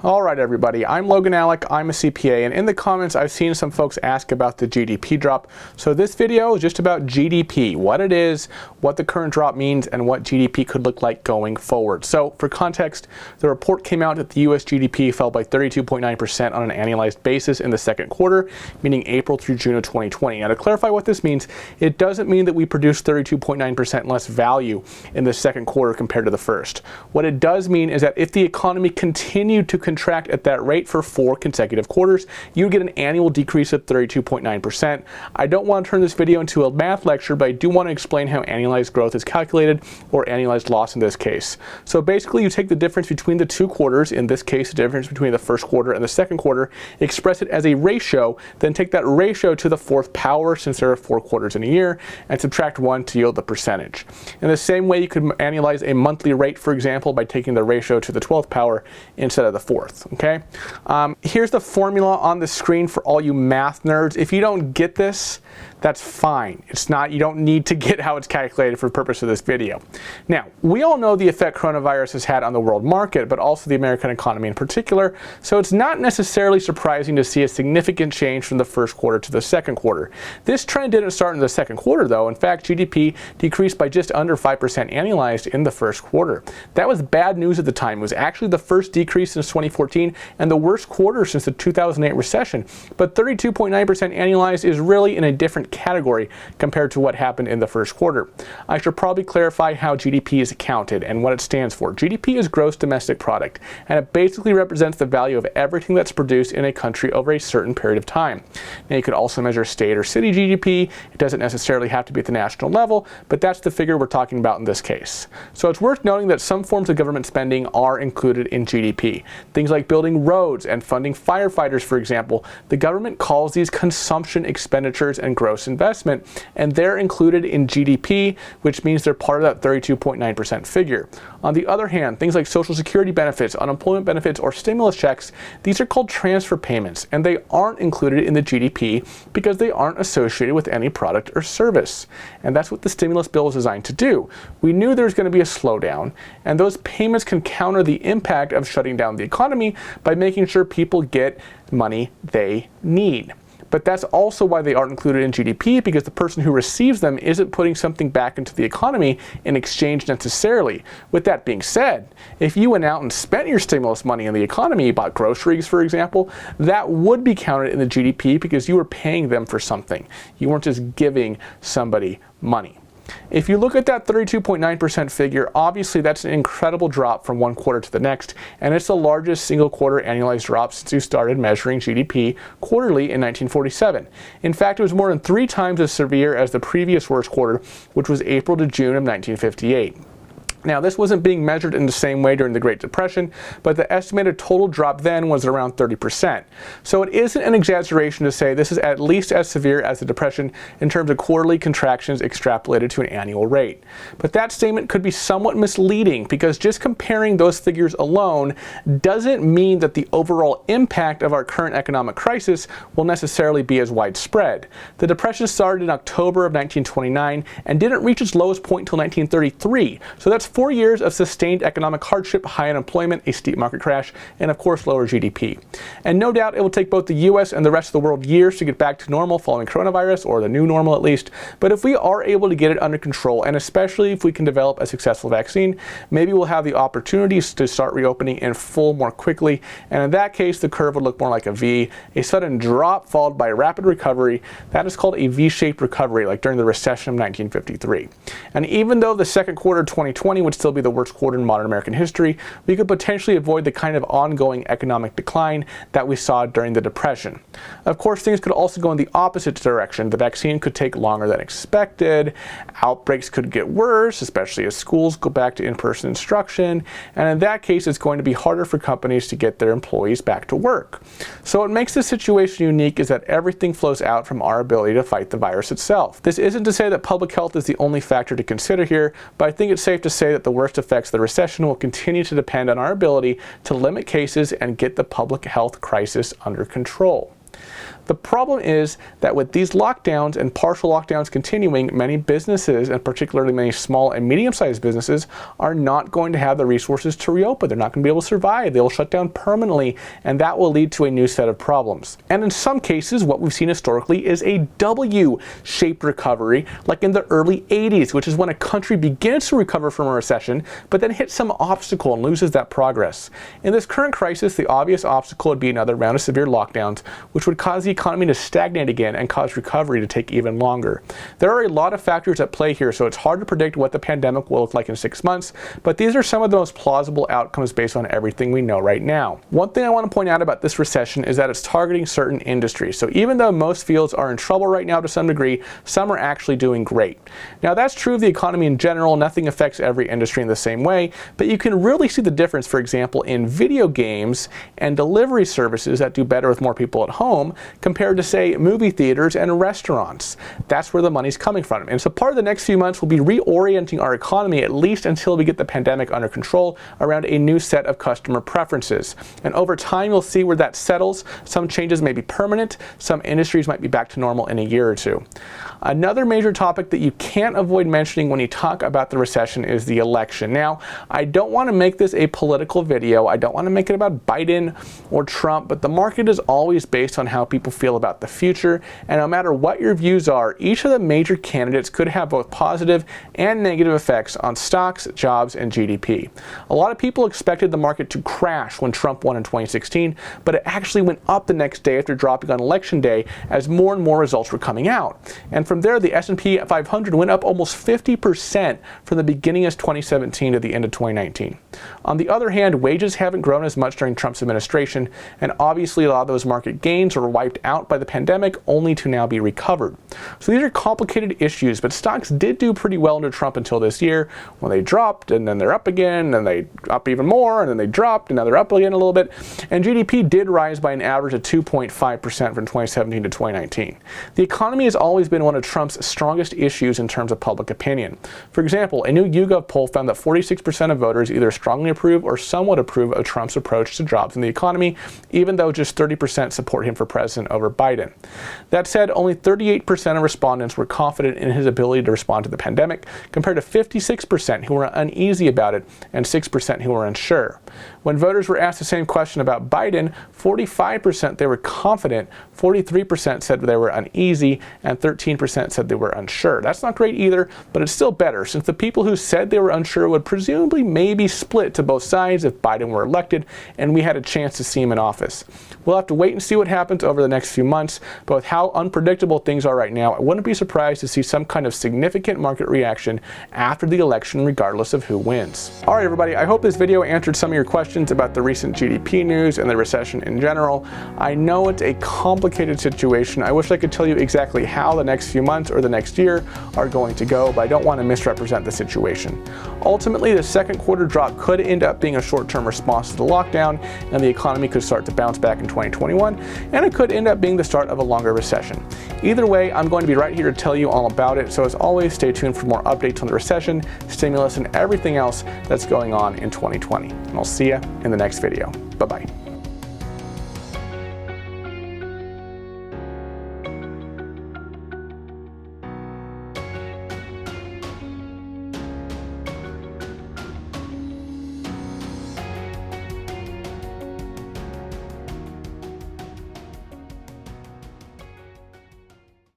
All right, everybody, I'm Logan Alec, I'm a CPA, and in the comments I've seen some folks ask about the GDP drop. So this video is just about GDP, what it is, what the current drop means, and what GDP could look like going forward. So for context, the report came out that the US GDP fell by 32.9% on an annualized basis in the second quarter, meaning April through June of 2020. Now to clarify what this means, it doesn't mean that we produced 32.9% less value in the second quarter compared to the first. What it does mean is that if the economy continued to contract at that rate for 4 consecutive quarters, you get an annual decrease of 32.9%. I don't want to turn this video into a math lecture, but I do want to explain how annualized growth is calculated, or annualized loss in this case. So basically you take the difference between the 2 quarters, in this case the difference between the first quarter and the second quarter, express it as a ratio, then take that ratio to the 4th power, since there are 4 quarters in a year, and subtract 1 to yield the percentage. In the same way you could annualize a monthly rate, for example, by taking the ratio to the 12th power instead of the 4th. Okay, here's the formula on the screen for all you math nerds. If you don't get this, that's fine. It's not, you don't need to get how it's calculated for the purpose of this video. Now, we all know the effect coronavirus has had on the world market, but also the American economy in particular, so it's not necessarily surprising to see a significant change from the first quarter to the second quarter. This trend didn't start in the second quarter though. In fact, GDP decreased by just under 5% annualized in the first quarter. That was bad news at the time. It was actually the first decrease since 2014 and the worst quarter since the 2008 recession. But 32.9% annualized is really in a different category compared to what happened in the first quarter. I should probably clarify how GDP is counted and what it stands for. GDP is gross domestic product, and it basically represents the value of everything that's produced in a country over a certain period of time. Now you could also measure state or city GDP. It doesn't necessarily have to be at the national level, but that's the figure we're talking about in this case. So it's worth noting that some forms of government spending are included in GDP. Things like building roads and funding firefighters, for example. The government calls these consumption expenditures and gross investment, and they're included in GDP, which means they're part of that 32.9% figure. On the other hand, things like Social Security benefits, unemployment benefits, or stimulus checks, these are called transfer payments, and they aren't included in the GDP because they aren't associated with any product or service. And that's what the stimulus bill is designed to do. We knew there was going to be a slowdown, and those payments can counter the impact of shutting down the economy by making sure people get money they need. But that's also why they aren't included in GDP, because the person who receives them isn't putting something back into the economy in exchange necessarily. With that being said, if you went out and spent your stimulus money in the economy, bought groceries, for example, that would be counted in the GDP because you were paying them for something. You weren't just giving somebody money. If you look at that 32.9% figure, obviously that's an incredible drop from one quarter to the next, and it's the largest single quarter annualized drop since you started measuring GDP quarterly in 1947. In fact, it was more than 3 times as severe as the previous worst quarter, which was April to June of 1958. Now, this wasn't being measured in the same way during the Great Depression, but the estimated total drop then was around 30%. So it isn't an exaggeration to say this is at least as severe as the Depression in terms of quarterly contractions extrapolated to an annual rate. But that statement could be somewhat misleading, because just comparing those figures alone doesn't mean that the overall impact of our current economic crisis will necessarily be as widespread. The Depression started in October of 1929 and didn't reach its lowest point until 1933. So that's 4 years of sustained economic hardship, high unemployment, a steep market crash, and of course lower GDP. And no doubt it will take both the US and the rest of the world years to get back to normal following coronavirus, or the new normal at least, but if we are able to get it under control, and especially if we can develop a successful vaccine, maybe we'll have the opportunities to start reopening in full more quickly, and in that case the curve would look more like a V, a sudden drop followed by a rapid recovery. That is called a V-shaped recovery, like during the recession of 1953. And even though the second quarter of 2020 would still be the worst quarter in modern American history, we could potentially avoid the kind of ongoing economic decline that we saw during the Depression. Of course, things could also go in the opposite direction. The vaccine could take longer than expected, outbreaks could get worse, especially as schools go back to in-person instruction, and in that case it's going to be harder for companies to get their employees back to work. So what makes this situation unique is that everything flows out from our ability to fight the virus itself. This isn't to say that public health is the only factor to consider here, but I think it's safe to say that the worst effects of the recession will continue to depend on our ability to limit cases and get the public health crisis under control. The problem is that with these lockdowns and partial lockdowns continuing, many businesses, and particularly many small and medium-sized businesses, are not going to have the resources to reopen. They're not going to be able to survive. They will shut down permanently, and that will lead to a new set of problems. And in some cases, what we've seen historically is a W-shaped recovery, like in the early 80s, which is when a country begins to recover from a recession, but then hits some obstacle and loses that progress. In this current crisis, the obvious obstacle would be another round of severe lockdowns, which would cause the economy to stagnate again and cause recovery to take even longer. There are a lot of factors at play here, so it's hard to predict what the pandemic will look like in 6 months, but these are some of the most plausible outcomes based on everything we know right now. One thing I want to point out about this recession is that it's targeting certain industries. So even though most fields are in trouble right now to some degree, some are actually doing great. Now that's true of the economy in general. Nothing affects every industry in the same way, but you can really see the difference, for example, in video games and delivery services that do better with more people at home compared to, say, movie theaters and restaurants. That's where the money's coming from. And so part of the next few months will be reorienting our economy, at least until we get the pandemic under control, around a new set of customer preferences. And over time, you'll see where that settles. Some changes may be permanent. Some industries might be back to normal in a year or two. Another major topic that you can't avoid mentioning when you talk about the recession is the election. Now, I don't want to make this a political video. I don't want to make it about Biden or Trump, but the market is always based on how people feel about the future. And no matter what your views are, each of the major candidates could have both positive and negative effects on stocks, jobs, and GDP. A lot of people expected the market to crash when Trump won in 2016, but it actually went up the next day after dropping on election day as more and more results were coming out. And from there, the S&P 500 went up almost 50% from the beginning of 2017 to the end of 2019. On the other hand, wages haven't grown as much during Trump's administration, and obviously a lot of those market gains were wiped out by the pandemic, only to now be recovered. So these are complicated issues, but stocks did do pretty well under Trump until this year, when they dropped, and then they're up again, and they up even more, and then they dropped, and now they're up again a little bit. And GDP did rise by an average of 2.5% from 2017 to 2019. The economy has always been one of Trump's strongest issues in terms of public opinion. For example, a new YouGov poll found that 46% of voters either strongly approve or somewhat approve of Trump's approach to jobs in the economy, even though just 30% support him for president over Biden. That said, only 38% of respondents were confident in his ability to respond to the pandemic, compared to 56% who were uneasy about it and 6% who were unsure. When voters were asked the same question about Biden, 45% they were confident, 43% said they were uneasy, and 13% said they were unsure. That's not great either, but it's still better, since the people who said they were unsure would presumably maybe split to both sides if Biden were elected and we had a chance to see him in office. We'll have to wait and see what happens over the next few months, but with how unpredictable things are right now, I wouldn't be surprised to see some kind of significant market reaction after the election, regardless of who wins. All right, everybody, I hope this video answered some of your questions about the recent GDP news and the recession in general. I know it's a complicated situation. I wish I could tell you exactly how the next few months or the next year are going to go, but I don't want to misrepresent the situation. Ultimately, the second quarter drop could end up being a short-term response to the lockdown, and the economy could start to bounce back in 2021, and it could end up being the start of a longer recession. Either way, I'm going to be right here to tell you all about it, so as always, stay tuned for more updates on the recession, stimulus, and everything else that's going on in 2020. And I'll see you in the next video. Bye-bye.